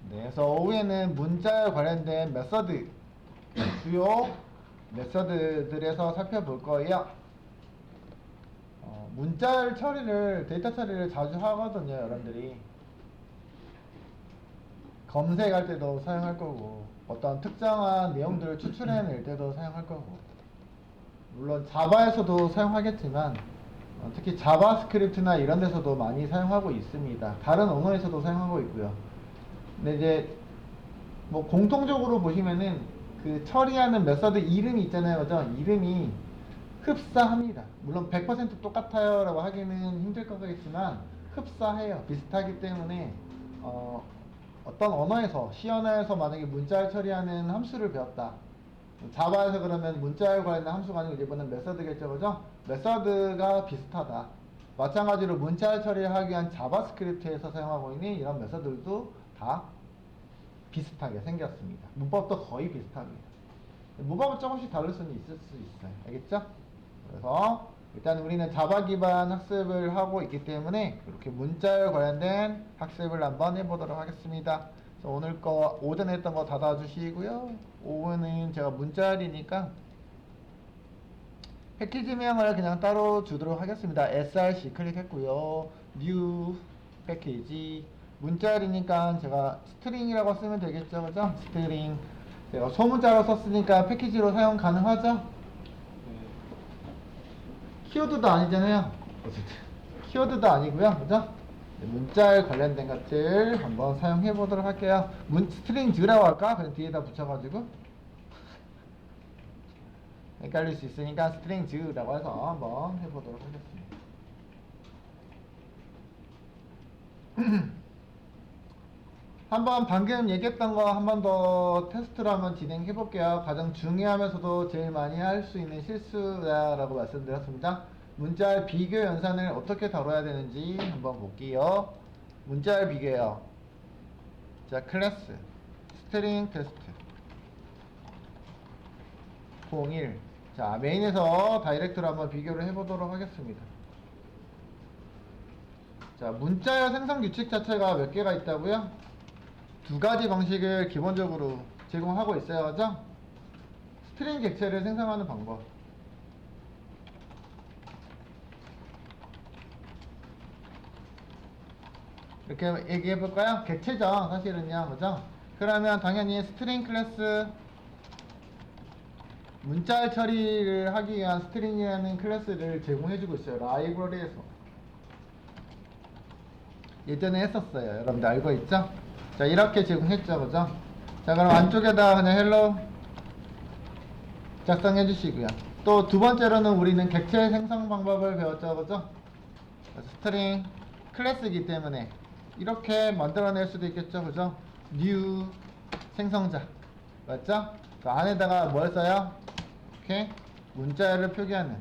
네, 그래서 오후에는 문자에 관련된 메서드, 주요 메서드들에서 살펴볼 거예요. 문자 처리를, 데이터 처리를 자주 하거든요, 여러분들이. 검색할 때도 사용할 거고, 어떤 특정한 내용들을 추출해낼 때도 사용할 거고, 물론 자바에서도 사용하겠지만, 특히 자바스크립트나 이런 데서도 많이 사용하고 있습니다. 다른 언어에서도 사용하고 있고요. 근데 이제 뭐 공통적으로 보시면은 그 처리하는 메서드 이름이 있잖아요, 그죠? 이름이 흡사합니다. 물론 100% 똑같아요 라고 하기는 힘들 거겠지만 흡사해요. 비슷하기 때문에 어떤 언어에서 C 언어에서 만약에 문자를 처리하는 함수를 배웠다, 자바에서 그러면 문자에 관련된 함수가 아니고 이번엔 메서드겠죠, 그죠? 메서드가 비슷하다. 마찬가지로 문자를 처리하기 위한 자바스크립트에서 사용하고 있는 이런 메서드들도 다 비슷하게 생겼습니다. 문법도 거의 비슷합니다. 문법은 조금씩 다를 수는 있을 수 있어요. 알겠죠? 그래서 일단 우리는 자바 기반 학습을 하고 있기 때문에 이렇게 문자에 관련된 학습을 한번 해보도록 하겠습니다. 그래서 오늘 거 오전에 했던 거 닫아주시고요. 오후는 제가 문자리니까 패키지명을 그냥 따로 주도록 하겠습니다. src 클릭했고요. new 패키지 문자리니까 제가 스트링이라고 쓰면 되겠죠, 그죠? 스트링. 제가 소문자로 썼으니까 패키지로 사용 가능하죠? 키워드도 아니잖아요. 어쨌든 키워드도 아니고요, 그죠? 문자에 관련된 것들 한번 사용해 보도록 할게요. 스트링즈라고 할까? 그냥 뒤에다 붙여가지고 헷갈릴 수 있으니까 스트링즈라고 해서 한번 해보도록 하겠습니다. 한번 방금 얘기했던 거 한 번 더 테스트로 한번 진행해 볼게요. 가장 중요하면서도 제일 많이 할 수 있는 실수다라고 말씀드렸습니다. 문자의 비교 연산을 어떻게 다뤄야 되는지 한번 볼게요. 문자의 비교요. 자, 클래스 스트링 테스트 01. 자, 메인에서 다이렉트로 한번 비교를 해보도록 하겠습니다. 자, 문자의 생성 규칙 자체가 몇 개가 있다고요? 두 가지 방식을 기본적으로 제공하고 있어요, 그죠? 스트링 객체를 생성하는 방법. 이렇게 얘기해 볼까요? 객체죠, 사실은요, 그죠? 그러면 당연히 스트링 클래스, 문자 처리를 하기 위한 스트링이라는 클래스를 제공해주고 있어요, 라이브러리에서. 예전에 했었어요. 여러분들 알고 있죠? 자, 이렇게 제공했죠, 그죠? 자, 그럼 안쪽에다 그냥 헬로 작성해 주시고요. 또 두 번째로는 우리는 객체 생성 방법을 배웠죠, 그죠? 스트링 클래스이기 때문에 이렇게 만들어낼 수도 있겠죠, 그죠? new 생성자, 맞죠? 그 안에다가 뭘 써요? 이렇게 문자를 표기하는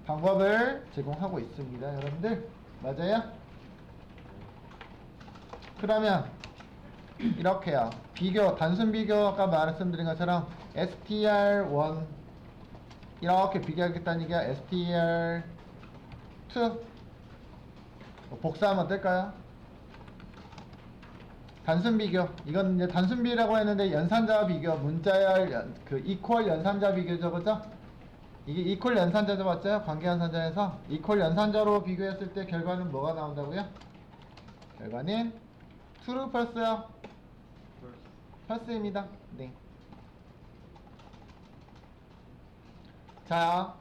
방법을 제공하고 있습니다, 여러분들. 맞아요? 그러면 이렇게요. 비교, 단순 비교, 아까 말씀드린 것처럼 str1 이렇게 비교하겠다는 얘기야. str2 복사하면 어떨까요? 단순 비교. 이건 이제 단순 비라고 했는데 연산자 비교, 문자열 그 이퀄 연산자 비교죠, 그죠? 이게 이퀄 연산자죠, 맞죠? 관계 연산자에서 이퀄 연산자로 비교했을 때 결과는 뭐가 나온다고요? 결과는 true, false요? false입니다. 네. 자,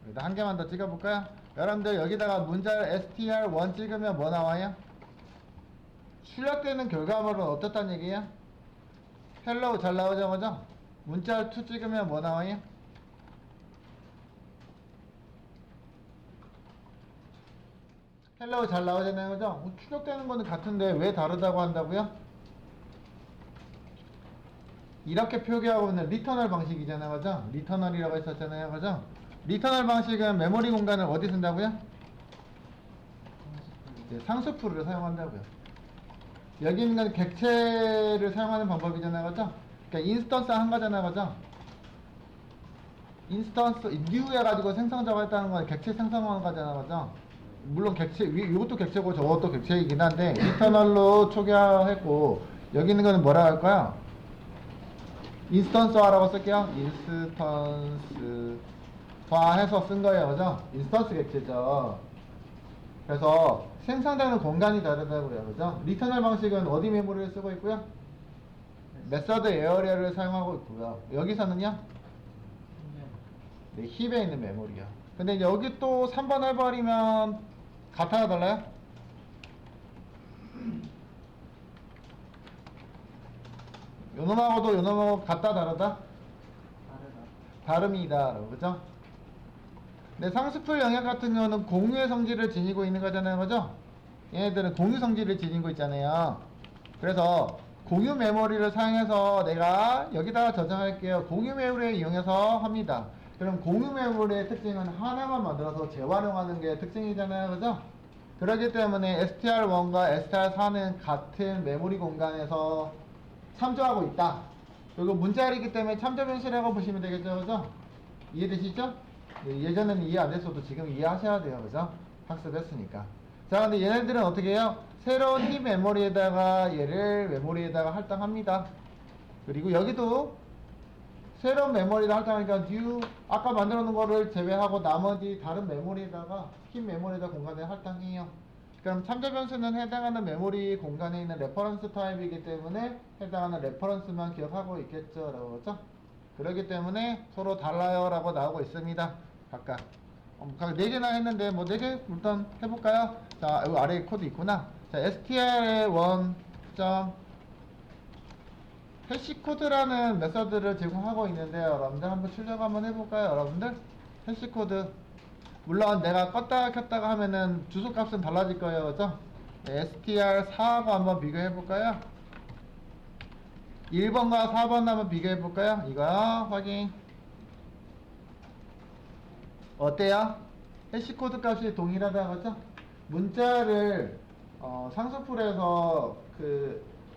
여기다 한 개만 더 찍어볼까요? 여러분들 여기다가 문자를 str1 찍으면 뭐 나와요? 출력되는 결과물은 어떻단 얘기예요? 헬로우 잘 나오죠, 그죠? 문자를 2 찍으면 뭐 나와요? 헬로우 잘 나오잖아요, 그죠? 출력되는 거는 같은데 왜 다르다고 한다고요? 이렇게 표기하고 있는 리터널 방식이잖아요, 그죠? 리터널이라고 했었잖아요, 그죠? 리터널 방식은 메모리 공간을 어디 쓴다고요? 상수풀을 사용한다고요. 여기 있는 건 객체를 사용하는 방법이잖아요, 그죠? 그러니까 인스턴스 한 거잖아요, 그죠? 인스턴스 new 해가지고 생성자가 했다는 건 객체 생성하는 거잖아요, 그죠? 물론 객체, 이것도 객체고 저것도 객체이긴 한데 인터널로 초기화했고 여기 있는 거는 뭐라 할까요? 인스턴스화라고 쓸게요. 인스턴스화해서 쓴 거예요, 그죠? 인스턴스 객체죠. 그래서 생성되는 공간이 다르다고 그래요, 그죠? 리터널 방식은 어디 메모리를 쓰고 있고요? 메서드 에어리어를 사용하고 있고요. 여기서는요? 네, 힙에 있는 메모리요. 근데 이제 여기 또 3번 해버리면 같아요, 달라요? 요놈하고도 요놈하고 같다, 다르다? 다릅니다. 그죠? 근데 상수풀 영역 같은 경우는 공유의 성질을 지니고 있는 거잖아요, 그죠? 얘네들은 공유 성질을 지니고 있잖아요. 그래서 공유 메모리를 사용해서 내가 여기다가 저장할게요. 공유 메모리를 이용해서 합니다. 그럼 공유 메모리의 특징은 하나만 만들어서 재활용하는 게 특징이잖아요, 그죠? 그렇기 때문에 str1과 str4는 같은 메모리 공간에서 참조하고 있다. 그리고 문자열이기 때문에 참조 변수라고 보시면 되겠죠, 그죠? 이해되시죠? 네, 예전에는 이해 안 됐어도 지금 이해하셔야 돼요, 그죠? 학습했으니까. 자, 근데 얘네들은 어떻게 해요? 새로운 힙 메모리에다가 얘를 메모리에다가 할당합니다. 그리고 여기도 새로운 메모리에다 할당하니까 new 아까 만들어 놓은 거를 제외하고 나머지 다른 메모리에다가 힙 메모리에다 공간에 할당해요. 그럼 참조 변수는 해당하는 메모리 공간에 있는 레퍼런스 타입이기 때문에 해당하는 레퍼런스만 기억하고 있겠죠, 라고 그러죠? 그렇기 때문에 서로 달라요 라고 나오고 있습니다. 각각 4개나 했는데 뭐 4개 일단 해볼까요? 자, 여기 아래에 코드 있구나. 자, str의 해시코드라는 메서드를 제공하고 있는데요. 여러분들 한번 출력 한번 해볼까요? 여러분들 해시코드 물론 내가 껐다가 켰다가 하면은 주소값은 달라질 거예요, 그죠? str4하고 한번 비교해볼까요? 1번과 4번 한번 비교해볼까요? 이거 확인. 어때요? 해시코드 값이 동일하다, 그죠? 문자를 상수풀에서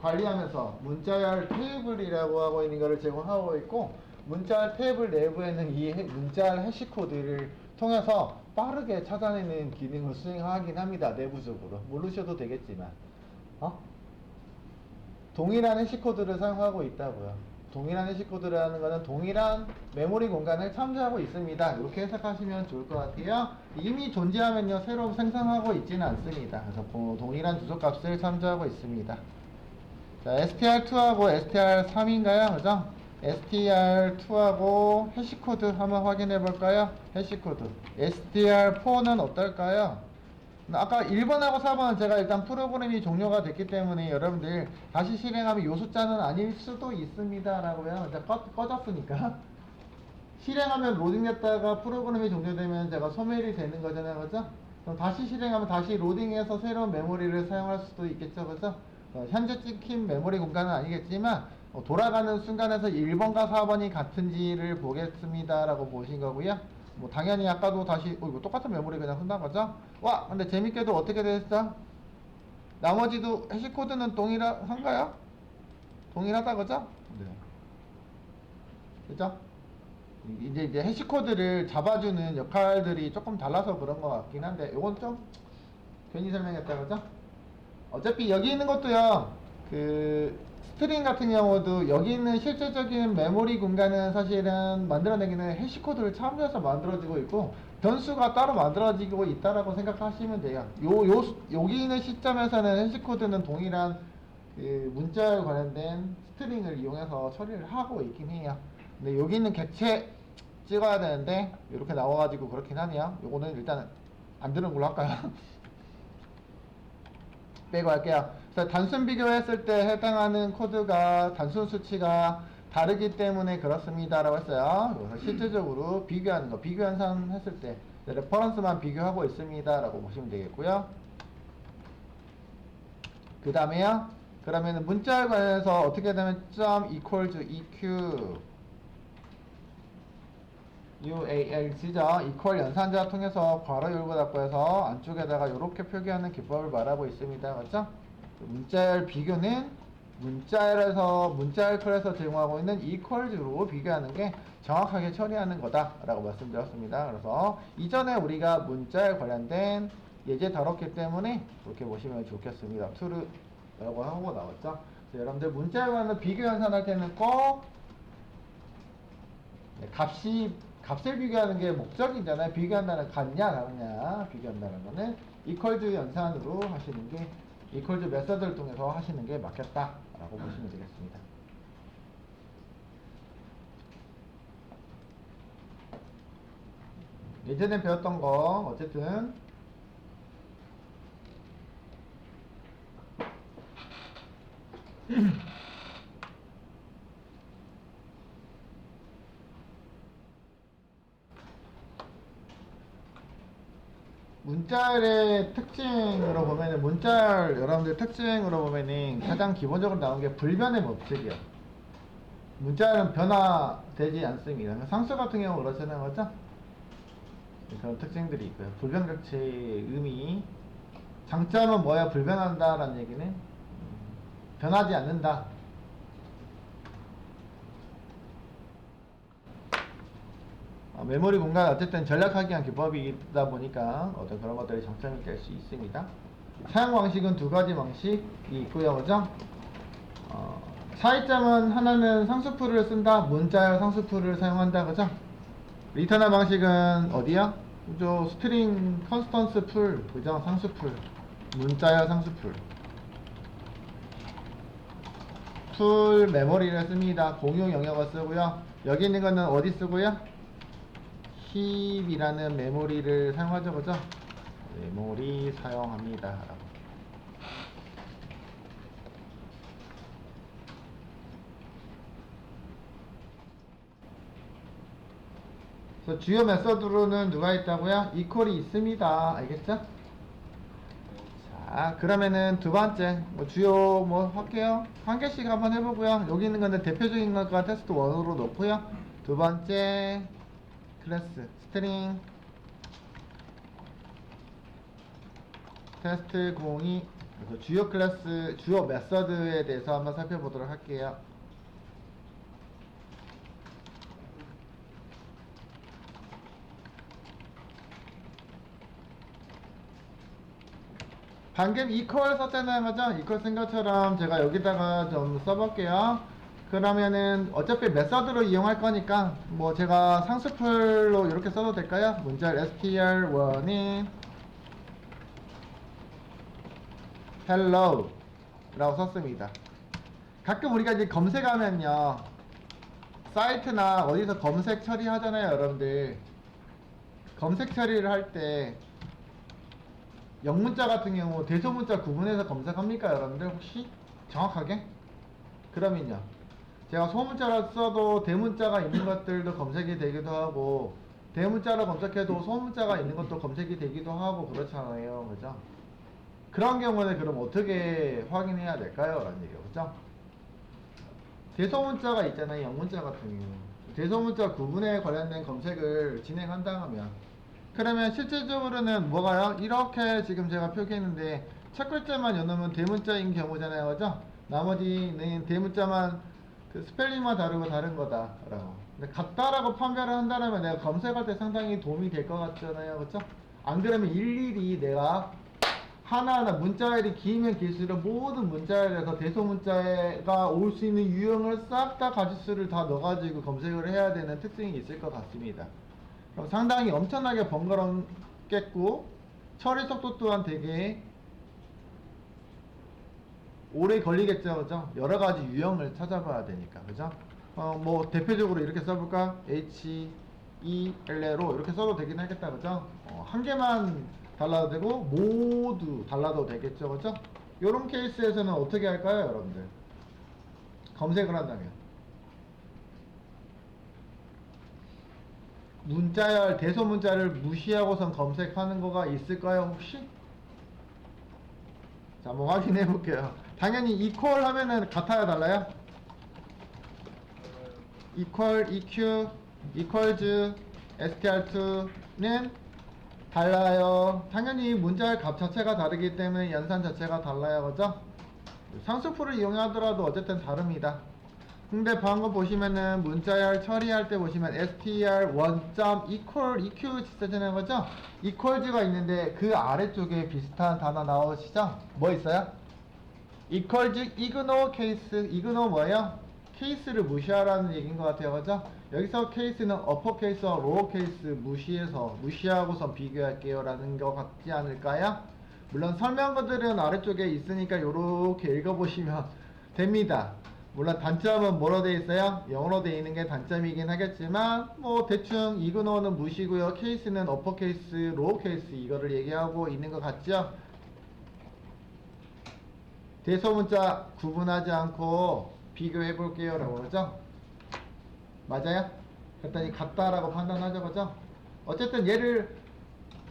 관리하면서 문자열 테이블이라고 하고 있는 것을 제공하고 있고, 문자열 테이블 내부에는 이 문자열 해시코드를 통해서 빠르게 찾아내는 기능을 수행하긴 합니다. 내부적으로 모르셔도 되겠지만 동일한 해시코드를 사용하고 있다고요. 동일한 해시코드라는 것은 동일한 메모리 공간을 참조하고 있습니다. 이렇게 해석하시면 좋을 것 같아요. 이미 존재하면요 새로 생성하고 있지는 않습니다. 그래서 동일한 주소값을 참조하고 있습니다. 자, str2하고 str3인가요? 그죠? str2하고 해시코드 한번 확인해 볼까요? 해시코드 str4는 어떨까요? 아까 1번하고 4번은 제가 일단 프로그램이 종료가 됐기 때문에 여러분들 다시 실행하면 요 숫자는 아닐 수도 있습니다 라고요. 이제 꺼졌으니까 실행하면 로딩됐다가 프로그램이 종료되면 제가 소멸이 되는 거잖아요, 그죠? 그럼 다시 실행하면 다시 로딩해서 새로운 메모리를 사용할 수도 있겠죠, 그죠? 현재 찍힌 메모리 공간은 아니겠지만 돌아가는 순간에서 1번과 4번이 같은지를 보겠습니다 라고 보신 거고요. 뭐 당연히 아까도 다시 이거 똑같은 메모리 그냥 쓴다는 거죠. 와, 근데 재밌게도 어떻게 됐어? 나머지도 해시코드는 동일한가요? 동일하다, 그죠? 네. 그죠? 이제 해시코드를 잡아주는 역할들이 조금 달라서 그런 것 같긴 한데 이건 좀 괜히 설명했다, 그죠? 어차피 여기 있는 것도요, 스트링 같은 경우도 여기 있는 실질적인 메모리 공간은 사실은 만들어내기는 해시코드를 참조해서 만들어지고 있고 변수가 따로 만들어지고 있다라고 생각하시면 돼요. 여기 있는 시점에서는 해시코드는 동일한 문자에 관련된 스트링을 이용해서 처리를 하고 있긴 해요. 근데 여기 있는 객체 찍어야 되는데 이렇게 나와가지고 그렇긴 하네요. 요거는 일단 안 들은 걸로 할까요? 빼고 할게요. 그래서 단순 비교했을 때 해당하는 코드가 단순 수치가 다르기 때문에 그렇습니다 라고 했어요. 그래서 실질적으로 비교하는 거, 비교 현상 했을 때 레퍼런스만 비교하고 있습니다 라고 보시면 되겠고요. 그 다음에요, 그러면 문자에 관해서 어떻게 되면 equals eq UALG죠. equal 연산자 통해서 괄호 열고 닫고 해서 안쪽에다가 이렇게 표기하는 기법을 말하고 있습니다. 그렇죠? 문자열 비교는 문자열 컬에서 제공하고 있는 equals로 비교하는 게 정확하게 처리하는 거다 라고 말씀드렸습니다. 그래서 이전에 우리가 문자열 관련된 예제 다뤘기 때문에 그렇게 보시면 좋겠습니다. true라고 하고 나왔죠. 자, 여러분들 문자와는 비교 연산할 때는 꼭 값을 비교하는 게 목적이잖아요. 비교한다는 같냐 다르냐 비교한다는 거는 equals 연산으로 하시는 게 equals 메서드를 통해서 하시는 게 맞겠다라고 보시면 되겠습니다. 예전에 배웠던 거 어쨌든 문자열의 특징으로 보면은 문자열 여러분들 특징으로 보면은 가장 기본적으로 나온 게 불변의 법칙이요. 문자열은 변화되지 않습니다. 상수 같은 경우 그렇잖아요, 맞죠? 그런 특징들이 있고요. 불변격체의 의미 장점은 뭐야? 불변한다라는 얘기는 변하지 않는다. 메모리 공간 어쨌든 전략하기 위한 기법이다 보니까 어떤 그런 것들이 장점이 될 수 있습니다. 사용 방식은 두 가지 방식이 있고요, 그죠? 차이점은 하나는 상수풀을 쓴다, 문자열 상수풀을 사용한다, 그죠? 리터널 방식은 어디야? 그죠? 스트링 컨스턴스 풀, 그죠? 상수풀, 문자열 상수풀. 풀 메모리를 씁니다. 공용 영역을 쓰고요. 여기 있는 거는 어디 쓰고요? 힙이라는 메모리를 사용하죠, 그죠? 메모리 사용합니다. 그래서 주요 메서드로는 누가 있다고요? 이퀄이 있습니다. 알겠죠? 자, 그러면은 두 번째 주요 할게요. 한 개씩 한번 해보고요. 여기 있는 건데 대표적인 것과 테스트 1으로 놓고요. 두 번째 클래스 스트링 테스트 02 그래서 주요 클래스 주요 메서드에 대해서 한번 살펴보도록 할게요. 방금 equal 썼잖아요, 그죠? equal 쓴 것처럼 제가 여기다가 좀 써볼게요. 그러면은 어차피 메서드로 이용할 거니까 제가 상수풀로 이렇게 써도 될까요? 문자열 str1인 hello 라고 썼습니다. 가끔 우리가 이제 검색하면요 사이트나 어디서 검색 처리하잖아요, 여러분들. 검색 처리를 할 때 영문자 같은 경우 대소문자 구분해서 검색합니까, 여러분들? 혹시 정확하게? 그러면요 제가 소문자로 써도 대문자가 있는 것들도 검색이 되기도 하고 대문자로 검색해도 소문자가 있는 것도 검색이 되기도 하고 그렇잖아요, 그죠? 그런 경우는 그럼 어떻게 확인해야 될까요? 라는 얘기예요, 그죠? 대소문자가 있잖아요, 영문자 같은 경우. 대소문자 구분에 관련된 검색을 진행한다 하면 그러면 실질적으로는 뭐가요? 이렇게 지금 제가 표기했는데 첫 글자만 여놓으면 대문자인 경우잖아요, 그죠? 나머지는 대문자만 그 스펠링만 다르고 다른 거다 라고. 근데 같다라고 판별을 한다면 내가 검색할 때 상당히 도움이 될 것 같잖아요, 그쵸? 안 그러면 일일이 내가 하나하나 문자열이 길면 길수록 모든 문자열에서 대소문자가 올 수 있는 유형을 싹 다 가지수를 다 넣어가지고 검색을 해야 되는 특징이 있을 것 같습니다. 그럼 상당히 엄청나게 번거롭겠고 처리 속도 또한 되게 오래 걸리겠죠, 그죠? 여러 가지 유형을 찾아봐야 되니까, 그죠? 대표적으로 이렇게 써볼까? HELL로 이렇게 써도 되긴 하겠다, 그죠? 한 개만 달라도 되고, 모두 달라도 되겠죠, 그죠? 요런 케이스에서는 어떻게 할까요, 여러분들? 검색을 한다면. 문자열, 대소문자를 무시하고선 검색하는 거가 있을까요, 혹시? 자, 한번 확인해 볼게요. 당연히 equal 하면은 같아요, 달라요? equal, eq, equals, str2는 달라요. 당연히 문자열 값 자체가 다르기 때문에 연산 자체가 달라요, 그죠? 상수풀을 이용하더라도 어쨌든 다릅니다. 근데 방금 보시면은 문자열 처리할 때 보시면 str 원점 equal eq 쓰잖아요, 그죠? equals가 있는데 그 아래쪽에 비슷한 단어 나오시죠? 뭐 있어요? equals ignore case. ignore 뭐예요? 케이스를 무시하라는 얘기인 것 같아요, 그죠? 여기서 케이스는 upper case와 lower case 무시해서 무시하고선 비교할게요 라는 것 같지 않을까요? 물론 설명서들은 아래쪽에 있으니까 요렇게 읽어보시면 됩니다. 물론 단점은 뭐로 되어 있어요? 영어로 되어 있는 게 단점이긴 하겠지만 뭐 대충 이그노는 무시고요. 케이스는 어퍼 케이스, 로우 케이스 이거를 얘기하고 있는 것 같죠? 대소문자 구분하지 않고 비교해 볼게요 라고 그러죠? 맞아요? 그랬더니 같다라고 판단하죠, 그죠? 어쨌든 얘를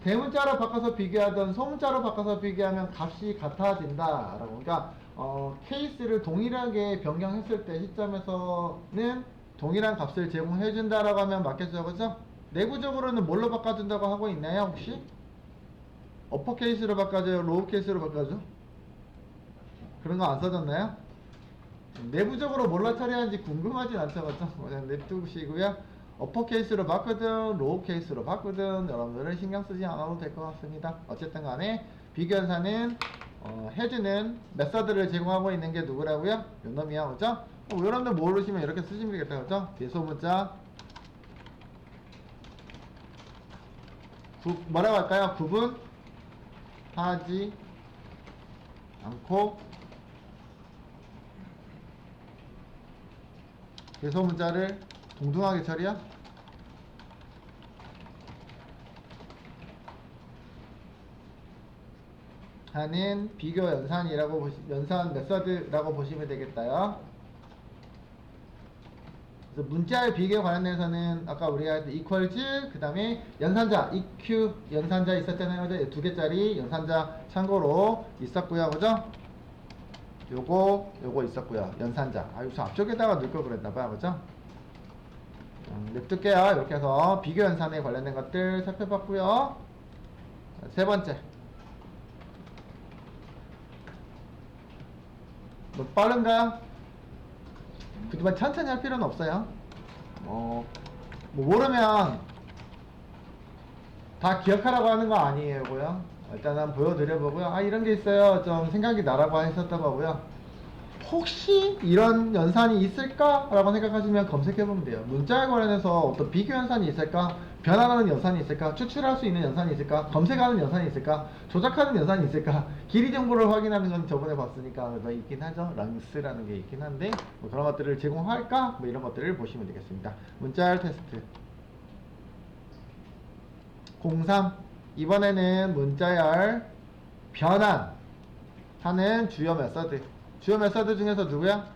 대문자로 바꿔서 비교하든 소문자로 바꿔서 비교하면 값이 같아진다 라고. 그러니까 케이스를 동일하게 변경했을 때 시점에서는 동일한 값을 제공해 준다라고 하면 맞겠죠, 그죠? 내부적으로는 뭘로 바꿔준다고 하고 있나요, 혹시? 어퍼 케이스로 바꿔줘요, 로우 케이스로 바꿔줘? 그런 거 안 써졌나요? 내부적으로 뭘로 처리하는지 궁금하진 않죠, 그죠? 그냥 냅두시고요. 어퍼 케이스로 바꾸든 로우 케이스로 바꾸든 여러분들은 신경 쓰지 않아도 될 것 같습니다. 어쨌든 간에 비교현사는 해주는 메서드를 제공하고 있는 게 누구라고요? 요 놈이야, 그죠? 여러분들 모르시면 이렇게 쓰시면 되겠다, 그죠? 대소문자 뭐라고 할까요? 구분하지 않고 대소문자를 동등하게 처리야? 하는 비교 연산이라고 연산 메서드라고 보시면 되겠다요. 그래서 문자의 비교에 관련해서는 아까 우리가 했던 equals 그 다음에 연산자 eq 연산자 있었잖아요, 그죠? 두 개짜리 연산자 참고로 있었고요, 그죠? 요거 있었고요, 연산자. 우선 앞쪽에다가 넣을 걸 그랬나봐요, 그죠? 냅둘게요. 이렇게 해서 비교 연산에 관련된 것들 살펴봤고요. 세 번째, 뭐 빠른가요? 그지만 천천히 할 필요는 없어요. 뭐 모르면 다 기억하라고 하는 거 아니에요고요. 일단은 보여드려보고요. 이런 게 있어요. 좀 생각이 나라고 하셨다고 하고요. 혹시 이런 연산이 있을까? 라고 생각하시면 검색해보면 돼요. 문자에 관련해서 어떤 비교 연산이 있을까? 변환하는 연산이 있을까? 추출할 수 있는 연산이 있을까? 검색하는 연산이 있을까? 조작하는 연산이 있을까? 길이 정보를 확인하는 건 저번에 봤으니까 뭐 있긴 하죠. 랑스라는 게 있긴 한데 뭐 그런 것들을 제공할까? 뭐 이런 것들을 보시면 되겠습니다. 문자열 테스트 03 이번에는 문자열 변환하는 주요 메서드 주요 메서드 중에서 누구야?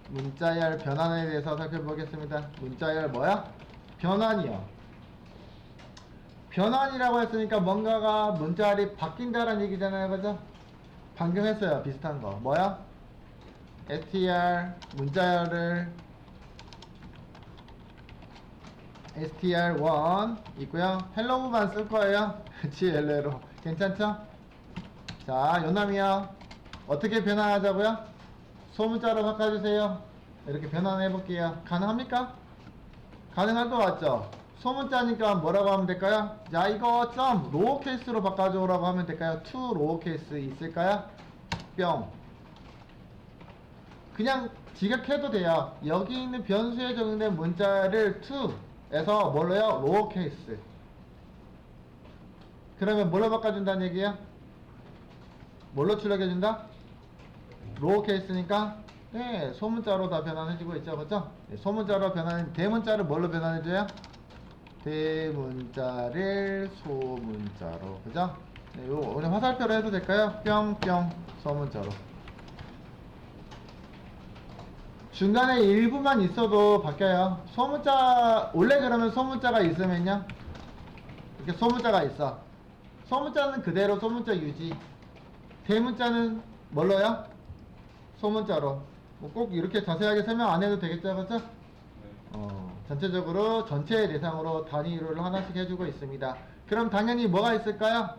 문자열 변환에 대해서 살펴보겠습니다. 문자열 뭐야? 변환이요. 변환이라고 했으니까 뭔가가 문자열이 바뀐다라는 얘기잖아요, 그죠? 방금 했어요, 비슷한 거. 뭐야? str 문자열을 str1 있고요. 헬로우만 쓸 거예요. gl로 괜찮죠? 자, 요남이요. 어떻게 변환하자고요? 소문자로 바꿔주세요. 이렇게 변환해 볼게요. 가능합니까? 가능할 것 같죠? 소문자니까 뭐라고 하면 될까요? 자, 이거 점 로우 케이스로 바꿔줘 라고 하면 될까요? to 로우 케이스 있을까요? 뿅. 그냥 직역해도 돼요. 여기 있는 변수에 적용된 문자를 to에서 뭘로요? 로우 케이스. 그러면 뭘로 바꿔준다는 얘기예요? 뭘로 출력해준다? 로우 케이스니까 네, 소문자로 다 변환해주고 있죠, 그죠? 네, 소문자로 변환, 대문자를 뭘로 변환해줘요? 대문자를 소문자로, 그죠? 네, 요 오늘 화살표로 해도 될까요? 뿅뿅 소문자로. 중간에 일부만 있어도 바뀌어요. 소문자 원래 그러면 소문자가 있으면요, 이렇게 소문자가 있어. 소문자는 그대로 소문자 유지. 대문자는 뭘로요? 소문자로. 뭐 꼭 이렇게 자세하게 설명 안 해도 되겠죠, 그렇죠? 전체적으로 전체 대상으로 단위를 하나씩 해주고 있습니다. 그럼 당연히 뭐가 있을까요?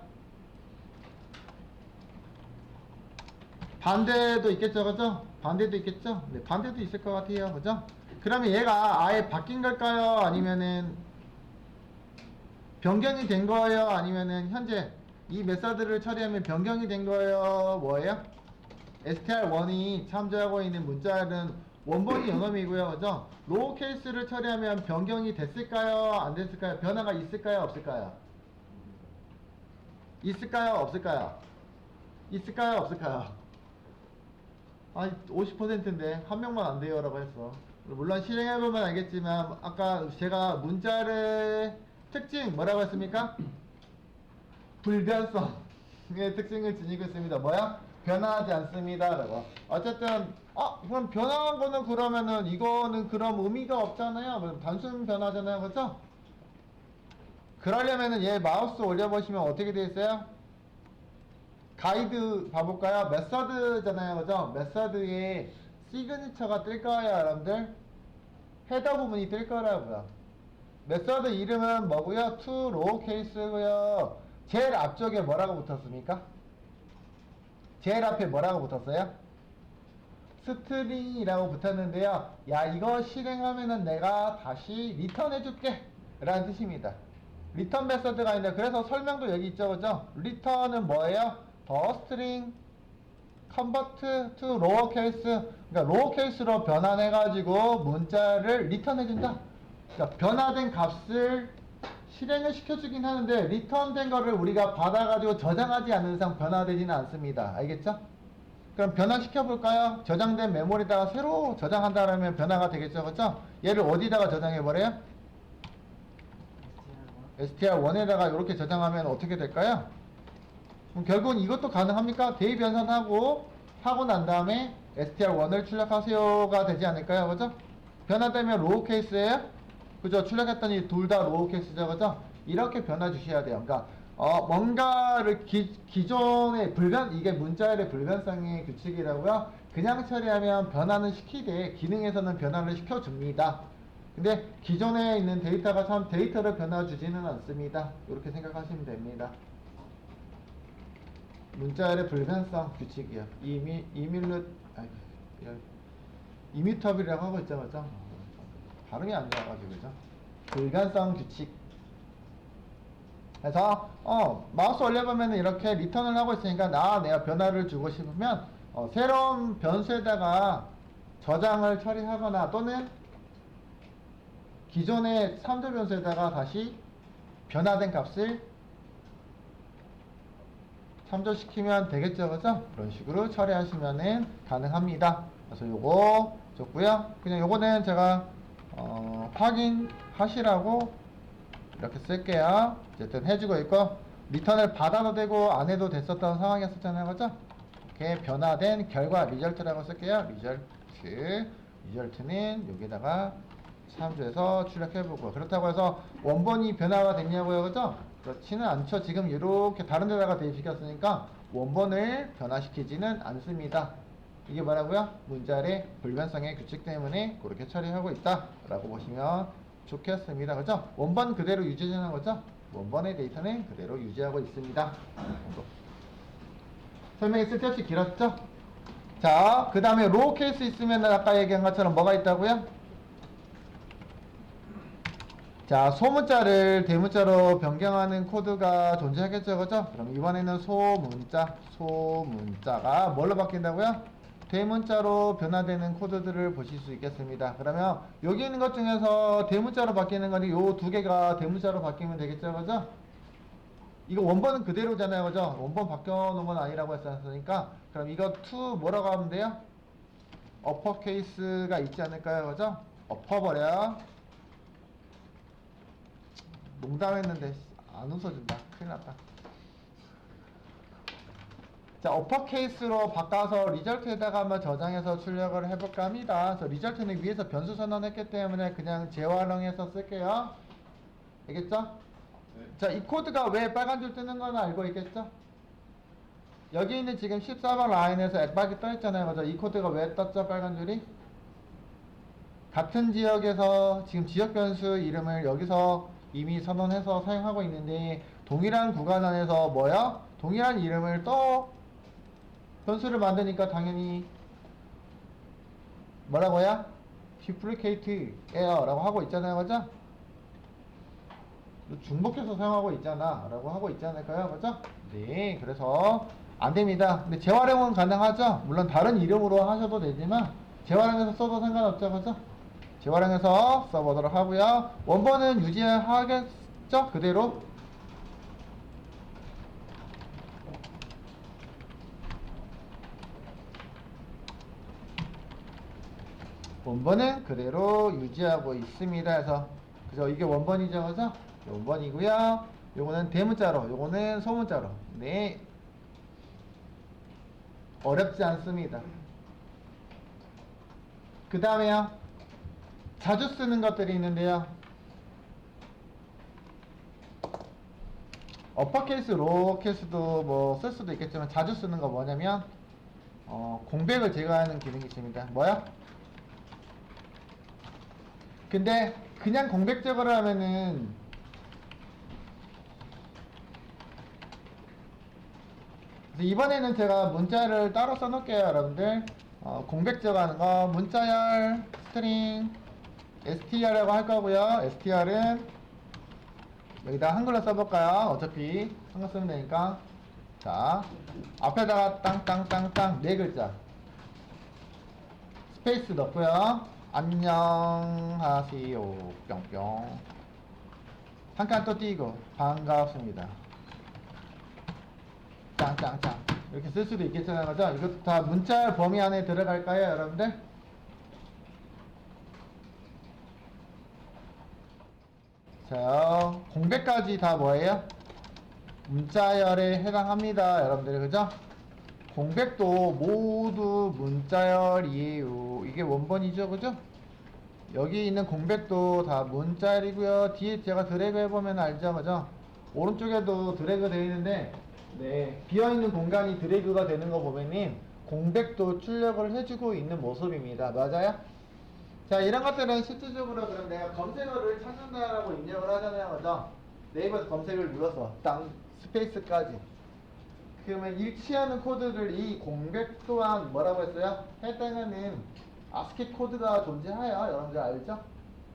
반대도 있겠죠, 그죠? 반대도 있겠죠? 네, 반대도 있을 것 같아요, 그죠? 그러면 얘가 아예 바뀐 걸까요? 아니면은 변경이 된 거예요? 아니면은 현재 이 메서드를 처리하면 변경이 된 거예요? 뭐예요? str1이 참조하고 있는 문자는 원본이 연음이고요, 그죠? 로우 케이스를 처리하면 변경이 됐을까요? 안 됐을까요? 변화가 있을까요? 없을까요? 있을까요? 없을까요? 있을까요? 없을까요? 아니 50%인데 한 명만 안 돼요 라고 했어. 물론 실행해보면 알겠지만 아까 제가 문자의 특징 뭐라고 했습니까? 불변성의 특징을 지니고 있습니다. 뭐야? 변화하지 않습니다 라고. 어쨌든 그럼 변화한 거는 그러면은 이거는 그럼 의미가 없잖아요. 그럼 단순 변화잖아요, 그렇죠? 그러려면은 얘 마우스 올려보시면 어떻게 되어 있어요? 가이드 봐볼까요? 메서드잖아요, 그죠? 메서드에 시그니처가 뜰 거예요, 여러분들. 헤더 부분이 뜰 거라고요. 메서드 이름은 뭐고요? to 로우 케이스고요. 제일 앞쪽에 뭐라고 붙었습니까? 제일 앞에 뭐라고 붙었어요? 스트링이라고 붙었는데요. 야, 이거 실행하면은 내가 다시 리턴 해줄게 라는 뜻입니다. 리턴 메서드가 있는데, 그래서 설명도 여기 있죠, 그죠? 리턴은 뭐예요? 더 스트링 컨버트 투 로어 케이스, 그러니까 로어 케이스로 변환해가지고 문자를 리턴해준다. 그러니까 변화된 값을 실행을 시켜주긴 하는데 리턴된 거를 우리가 받아가지고 저장하지 않는 이상 변화되지는 않습니다. 알겠죠? 그럼 변화시켜 볼까요? 저장된 메모리다가 새로 저장한다라면 변화가 되겠죠, 그렇죠? 얘를 어디다가 저장해 버려요? str1에다가 이렇게 저장하면 어떻게 될까요? 그럼 결국은 이것도 가능합니까? 대입 변환하고 하고 난 다음에 str1을 출력하세요가 되지 않을까요? 그죠? 변화되면 로우 케이스예요? 그죠? 출력했더니 둘 다 로우 케이스죠, 그죠? 이렇게 변화 주셔야 돼요. 그러니까 뭔가를 기존의 이게 문자열의 불변성의 규칙이라고요. 그냥 처리하면 변화는 시키되 기능에서는 변화를 시켜줍니다. 근데 기존에 있는 데이터가 참 데이터를 변화 주지는 않습니다. 이렇게 생각하시면 됩니다. 문자열의 불변성 규칙이요. 이뮤터블이라고 하고 있죠, 그죠? 발음이 안 나와가지고, 그죠? 불변성 규칙. 그래서, 마우스 올려보면 이렇게 리턴을 하고 있으니까, 내가 변화를 주고 싶으면, 새로운 변수에다가 저장을 처리하거나 또는 기존의 3조 변수에다가 다시 변화된 값을 참조시키면 되겠죠, 그죠? 그런 식으로 처리하시면은 가능합니다. 그래서 요거 좋고요. 그냥 요거는 제가 확인하시라고 이렇게 쓸게요. 어쨌든 해주고 있고, 리턴을 받아도 되고 안 해도 됐었던 상황이었잖아요, 그죠? 이렇게 변화된 결과 리절트라고 쓸게요. 리절트는 여기다가 참조해서 출력해보고, 그렇다고 해서 원본이 변화가 됐냐고요, 그죠? 그렇지는 않죠. 지금 이렇게 다른 데다가 대입시켰으니까 원본을 변화시키지는 않습니다. 이게 뭐라고요? 문자의 불변성의 규칙 때문에 그렇게 처리하고 있다 라고 보시면 좋겠습니다. 그죠? 원본 그대로 유지하는 거죠? 원본의 데이터는 그대로 유지하고 있습니다. 설명이 쓸데없이 길었죠? 자, 그 다음에 로우 케이스 있으면 아까 얘기한 것처럼 뭐가 있다고요? 자, 소문자를 대문자로 변경하는 코드가 존재하겠죠, 그죠? 그럼 이번에는 소문자가 뭘로 바뀐다고요? 대문자로 변화되는 코드들을 보실 수 있겠습니다. 그러면 여기 있는 것 중에서 대문자로 바뀌는 거니 요 두 개가 대문자로 바뀌면 되겠죠, 그죠? 이거 원본은 그대로잖아요, 그죠? 원본 바뀌어놓은 건 아니라고 했으니까, 그럼 이거 to 뭐라고 하면 돼요? 어퍼케이스가 있지 않을까요, 그죠? 엎어버려. 농담했는데 안 웃어준다. 큰일 났다. 자, 어퍼케이스로 바꿔서 리절트에다가 한번 저장해서 출력을 해볼까 합니다. 그래서 리절트는 위에서 변수 선언했기 때문에 그냥 재활용해서 쓸게요. 알겠죠? 네. 자, 이 코드가 왜 빨간 줄 뜨는 건 알고 있겠죠? 여기 있는 지금 14번 라인에서 앱박이 떠있잖아요, 그죠? 이 코드가 왜 떴죠, 빨간 줄이? 같은 지역에서 지금 지역 변수 이름을 여기서 이미 선언해서 사용하고 있는데 동일한 구간 안에서 뭐야? 동일한 이름을 또 변수를 만드니까 당연히 뭐라고요? duplicate error라고 하고 있잖아요, 그죠? 중복해서 사용하고 있잖아 라고 하고 있지 않을까요, 그죠? 네, 그래서 안됩니다. 근데 재활용은 가능하죠. 물론 다른 이름으로 하셔도 되지만 재활용해서 써도 상관없죠, 그죠? 재활용해서 써보도록 하고요. 원본은 유지하겠죠, 그대로. 원본은 그대로 유지하고 있습니다. 해서 그죠? 이게 원본이죠, 그죠? 원본이고요. 요거는 대문자로, 요거는 소문자로. 네, 어렵지 않습니다. 그 다음에요, 자주 쓰는 것들이 있는데요. 어퍼케이스, 로어케이스도 뭐 쓸 수도 있겠지만 자주 쓰는 거 뭐냐면 공백을 제거하는 기능이 있습니다. 뭐야? 근데 그냥 공백 제거를 하면은 이번에는 제가 문자를 따로 써놓을게요, 여러분들. 공백 제거하는 거 문자열 스트링 str이라고 할 거고요. str은 여기다 한글로 써볼까요? 어차피 한글 쓰면 되니까. 자, 앞에다가 땅땅땅땅 네 글자 스페이스 넣고요. 안녕하세요 뿅뿅 한 칸 또 띄고 반갑습니다 짱짱짱 이렇게 쓸 수도 있겠잖아요, 그죠? 이것도 다 문자 범위 안에 들어갈까요, 여러분들? 자, 공백까지 다 뭐예요? 문자열에 해당합니다, 여러분들, 그죠? 공백도 모두 문자열이에요. 이게 원본이죠, 그죠? 여기 있는 공백도 다 문자열이고요. 뒤에 제가 드래그 해보면 알죠, 그죠? 오른쪽에도 드래그 되어 있는데, 네, 비어있는 공간이 드래그가 되는 거 보면은 공백도 출력을 해주고 있는 모습입니다. 맞아요? 자, 이런 것들은 실질적으로 그럼 내가 검색어를 찾는다라고 입력을 하잖아요, 그죠? 네이버에서 검색을 눌러서 땅 스페이스까지. 그러면 일치하는 코드를 이 공백 또한 뭐라고 했어요? 해당하는 ASCII 코드가 존재하여 여러분들 알죠?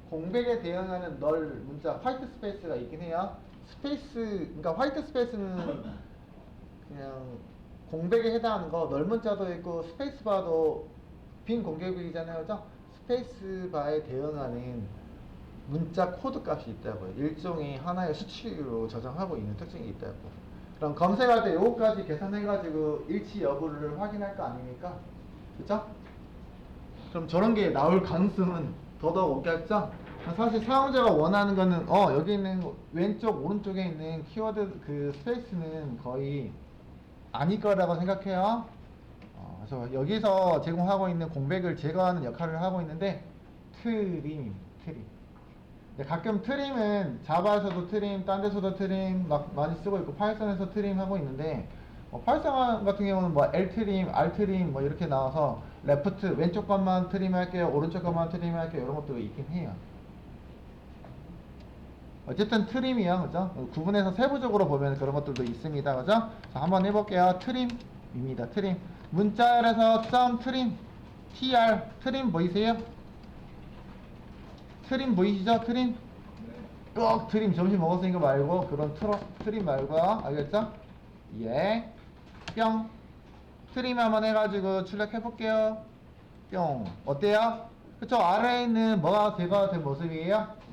공백에 대응하는 널 문자 화이트 스페이스가 있긴 해요. 스페이스, 그러니까 화이트 스페이스는 그냥 공백에 해당하는 거, 널 문자도 있고 스페이스 바도 빈 공백이잖아요, 그죠? 스페이스 바에 대응하는 문자 코드 값이 있다고요. 일종의 하나의 수치로 저장하고 있는 특징이 있다고. 그럼 검색할 때 요거까지 계산해가지고 일치 여부를 확인할 거 아닙니까? 그쵸? 그럼 저런 게 나올 가능성은 더더욱 없겠죠? 사실 사용자가 원하는 거는 여기 있는 왼쪽 오른쪽에 있는 키워드 그 스페이스는 거의 아닐 거라고 생각해요. 그래서 여기서 제공하고 있는 공백을 제거하는 역할을 하고 있는데 트림. 근데 가끔 트림은 자바에서도 트림, 딴 데서도 트림 막 많이 쓰고 있고 파이썬에서 트림 하고 있는데 파이썬 같은 경우는 뭐 L트림, R트림 뭐 이렇게 나와서 레프트 왼쪽 것만 트림 할게요, 오른쪽 것만 트림 할게요, 이런 것도 있긴 해요. 어쨌든 트림이야, 그죠? 구분해서 세부적으로 보면 그런 것들도 있습니다, 그죠? 자, 한번 해볼게요. 트림입니다. 트림. 문자열에서 점 트림, tr 트림 보이세요? 트림 보이시죠? 트림? 꼭 트림 점심 먹었으니까 말고 그런 트림 말고 알겠죠? 예. 뿅. 트림 한번 해가지고 출력해 볼게요. 뿅. 어때요? 그쵸? 아래에 있는 뭐가 제거된 모습이에요?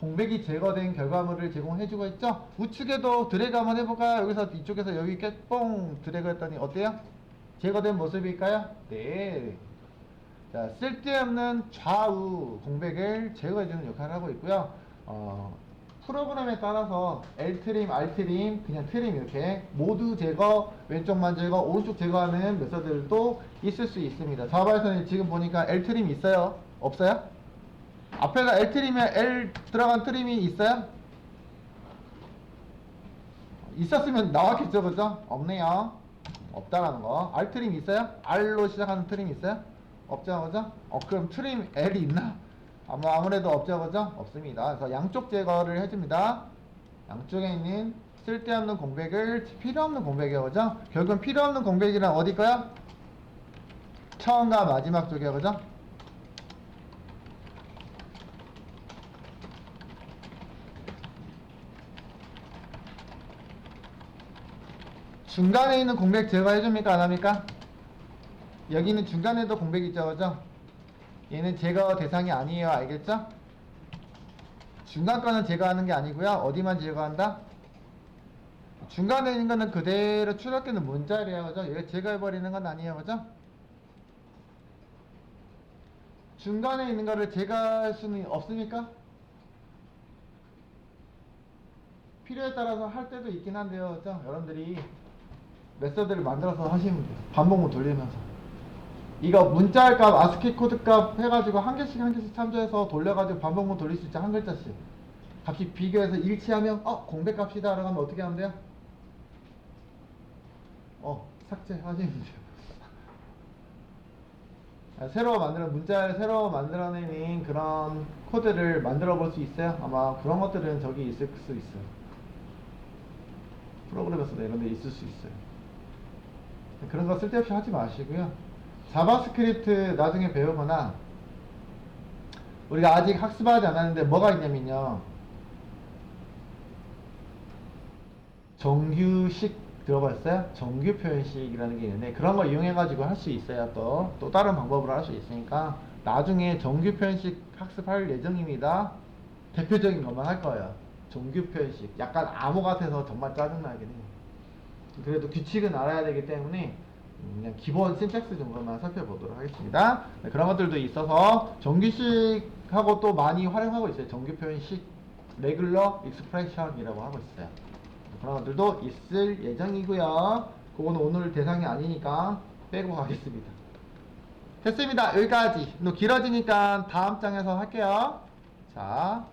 공백이 제거된 결과물을 제공해주고 있죠? 우측에도 드래그 한번 해볼까요? 여기서 이쪽에서 여기 뽕 드래그 했더니 어때요? 제거된 모습일까요? 네. 자, 쓸데없는 좌우 공백을 제거해주는 역할을 하고 있고요. 프로그램에 따라서 L트림, R트림, 그냥 트림 이렇게 모두 제거, 왼쪽만 제거, 오른쪽 제거하는 메서드들도 있을 수 있습니다. 자바에서는 지금 보니까 L트림이 있어요? 없어요? 앞에가 L트림에 L 들어간 트림이 있어요? 있었으면 나왔겠죠, 그죠? 없네요. 없다라는 거. R트림 있어요? R로 시작하는 트림 있어요? 없죠, 그죠? 그럼 트림 L이 있나? 아무래도 없죠, 그죠? 없습니다. 그래서 양쪽 제거를 해줍니다. 양쪽에 있는 쓸데없는 공백을 필요없는 공백이에요. 그죠? 결국은 필요없는 공백이란 어디 거야? 처음과 마지막 쪽이야. 그죠? 중간에 있는 공백 제거해줍니까? 안 합니까? 여기는 중간에도 공백 있죠. 그죠? 얘는 제거 대상이 아니에요. 알겠죠? 중간 거는 제거하는 게 아니고요. 어디만 제거한다? 중간에 있는 거는 그대로 출력되는 문자리에요. 그죠? 얘 제거해버리는 건 아니에요. 그죠? 중간에 있는 거를 제거할 수는 없습니까? 필요에 따라서 할 때도 있긴 한데요. 그죠? 여러분들이 메서드를 만들어서 하시면 돼요. 반복문 돌리면서. 이거 문자 값, 아스키 코드 값 해가지고 한 개씩 한 개씩 참조해서 돌려가지고 반복문 돌릴 수 있죠. 한 글자씩. 값이 비교해서 일치하면 공백 값이다 라고 하면 어떻게 하면 돼요? 삭제하시면 돼요. 새로 만드는 문자를 새로 만들어내는 그런 코드를 만들어 볼 수 있어요? 아마 그런 것들은 저기 있을 수 있어요. 프로그램에서 이런 데 있을 수 있어요. 그런 거 쓸데없이 하지 마시고요. 자바스크립트 나중에 배우거나 우리가 아직 학습하지 않았는데 뭐가 있냐면요. 정규식 들어봤어요? 정규 표현식이라는 게 있는데 그런 거 이용해 가지고 할 수 있어요. 또 다른 방법으로 할 수 있으니까 나중에 정규 표현식 학습할 예정입니다. 대표적인 것만 할 거예요. 정규 표현식 약간 암호 같아서 정말 짜증나긴 해요. 그래도 규칙은 알아야 되기 때문에 그냥 기본 신텍스 정도만 살펴보도록 하겠습니다. 네, 그런 것들도 있어서 정규식하고 또 많이 활용하고 있어요. 정규 표현식, 레귤러 익스프레션이라고 하고 있어요. 그런 것들도 있을 예정이고요. 그거는 오늘 대상이 아니니까 빼고 가겠습니다. 됐습니다. 여기까지. 너 길어지니까 다음 장에서 할게요. 자.